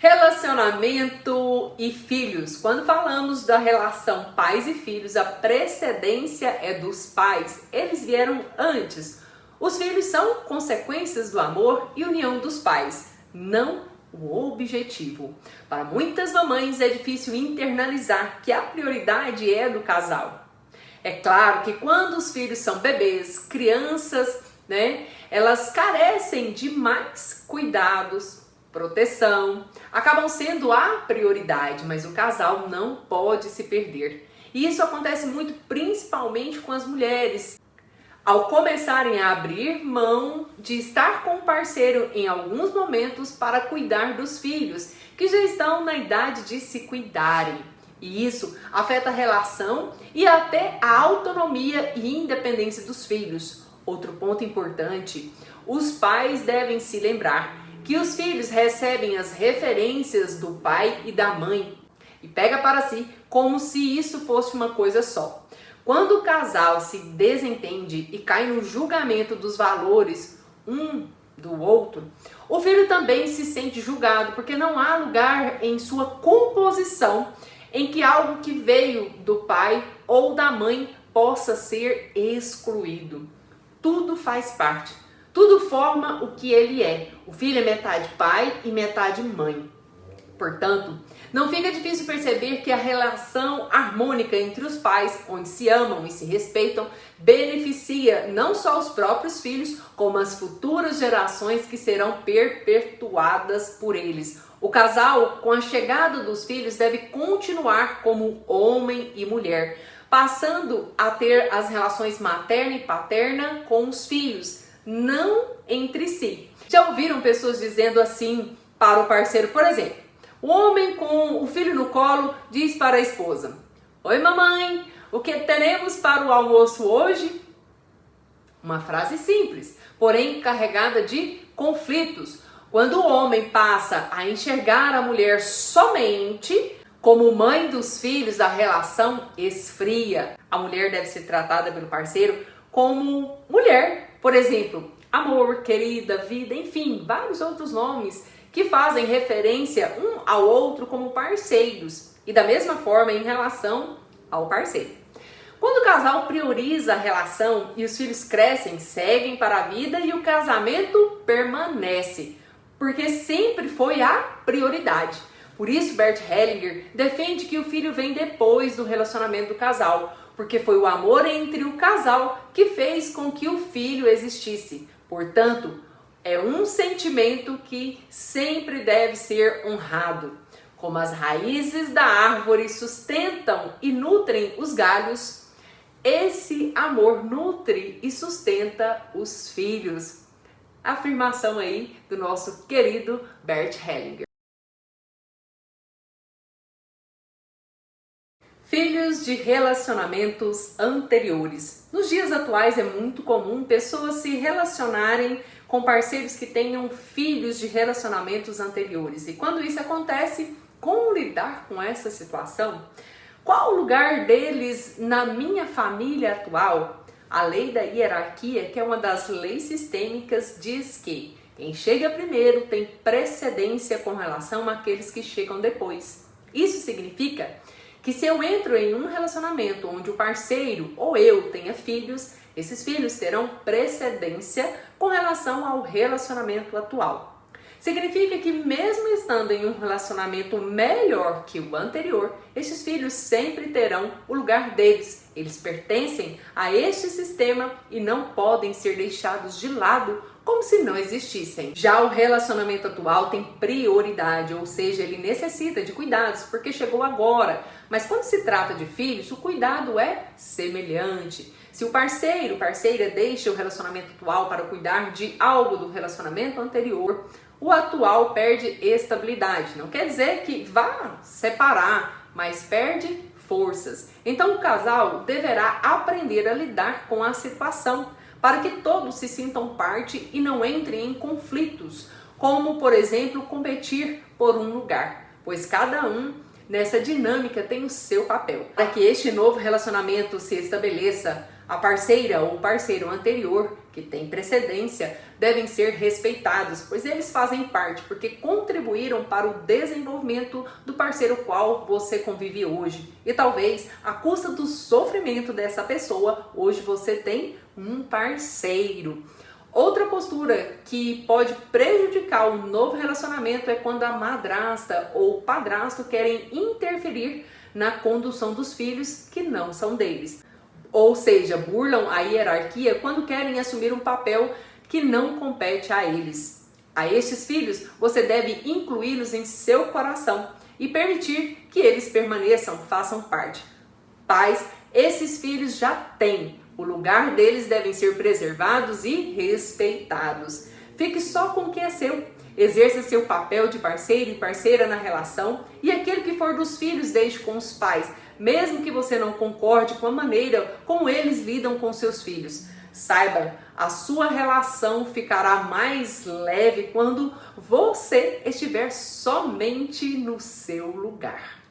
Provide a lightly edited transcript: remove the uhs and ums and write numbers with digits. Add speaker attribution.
Speaker 1: Relacionamento e filhos. Quando falamos da relação pais e filhos, a precedência é dos pais. Eles vieram antes. Os filhos são consequências do amor e união dos pais, não o objetivo. Para muitas mamães é difícil internalizar que a prioridade é do casal. É claro que quando os filhos são bebês, crianças, elas carecem de mais cuidados, proteção, acabam sendo a prioridade, mas o casal não pode se perder. E isso acontece muito principalmente com as mulheres, ao começarem a abrir mão de estar com o parceiro em alguns momentos para cuidar dos filhos, que já estão na idade de se cuidarem. E isso afeta a relação e até a autonomia e independência dos filhos. Outro ponto importante, os pais devem se lembrar que os filhos recebem as referências do pai e da mãe e pega para si como se isso fosse uma coisa só. Quando o casal se desentende e cai no julgamento dos valores um do outro, o filho também se sente julgado porque não há lugar em sua composição em que algo que veio do pai ou da mãe possa ser excluído. Tudo faz parte. Tudo forma o que ele é. O filho é metade pai e metade mãe. Portanto, não fica difícil perceber que a relação harmônica entre os pais, onde se amam e se respeitam, beneficia não só os próprios filhos, como as futuras gerações que serão perpetuadas por eles. O casal, com a chegada dos filhos, deve continuar como homem e mulher, passando a ter as relações materna e paterna com os filhos, não entre si. Já ouviram pessoas dizendo assim para o parceiro, por exemplo, o homem com o filho no colo diz para a esposa: "Oi mamãe, o que teremos para o almoço hoje?" Uma frase simples, porém carregada de conflitos. Quando o homem passa a enxergar a mulher somente como mãe dos filhos, a relação esfria. A mulher deve ser tratada pelo parceiro como mulher. Por exemplo, amor, querida, vida, enfim, vários outros nomes que fazem referência um ao outro como parceiros e da mesma forma em relação ao parceiro. Quando o casal prioriza a relação e os filhos crescem, seguem para a vida e o casamento permanece, porque sempre foi a prioridade. Por isso, Bert Hellinger defende que o filho vem depois do relacionamento do casal, porque foi o amor entre o casal que fez com que o filho existisse. Portanto, é um sentimento que sempre deve ser honrado. Como as raízes da árvore sustentam e nutrem os galhos, esse amor nutre e sustenta os filhos. Afirmação aí do nosso querido Bert Hellinger. Filhos de relacionamentos anteriores. Nos dias atuais é muito comum pessoas se relacionarem com parceiros que tenham filhos de relacionamentos anteriores. E quando isso acontece, como lidar com essa situação? Qual o lugar deles na minha família atual? A lei da hierarquia, que é uma das leis sistêmicas, diz que quem chega primeiro tem precedência com relação àqueles que chegam depois. Isso significa que se eu entro em um relacionamento onde o parceiro ou eu tenha filhos, esses filhos terão precedência com relação ao relacionamento atual. Significa que mesmo estando em um relacionamento melhor que o anterior, esses filhos sempre terão o lugar deles. Eles pertencem a este sistema e não podem ser deixados de lado como se não existissem. Já o relacionamento atual tem prioridade, ou seja, ele necessita de cuidados porque chegou agora. Mas quando se trata de filhos, o cuidado é semelhante. Se o parceiro, parceira deixa o relacionamento atual para cuidar de algo do relacionamento anterior, o atual perde estabilidade. Não quer dizer que vá separar, mas perde forças. Então o casal deverá aprender a lidar com a situação para que todos se sintam parte e não entrem em conflitos, como, por exemplo, competir por um lugar, pois cada um nessa dinâmica tem o seu papel. Para que este novo relacionamento se estabeleça, A parceira ou parceiro anterior, que tem precedência, devem ser respeitados, pois eles fazem parte, porque contribuíram para o desenvolvimento do parceiro qual você convive hoje. E talvez, à custa do sofrimento dessa pessoa, hoje você tem um parceiro. Outra postura que pode prejudicar o novo relacionamento é quando a madrasta ou o padrasto querem interferir na condução dos filhos que não são deles. Ou seja, burlam a hierarquia quando querem assumir um papel que não compete a eles. A estes filhos, você deve incluí-los em seu coração e permitir que eles permaneçam, façam parte. Pais, esses filhos já têm. O lugar deles devem ser preservados e respeitados. Fique só com o que é seu. Exerça seu papel de parceiro e parceira na relação e aquele que for dos filhos deixe com os pais, mesmo que você não concorde com a maneira como eles lidam com seus filhos. Saiba, a sua relação ficará mais leve quando você estiver somente no seu lugar.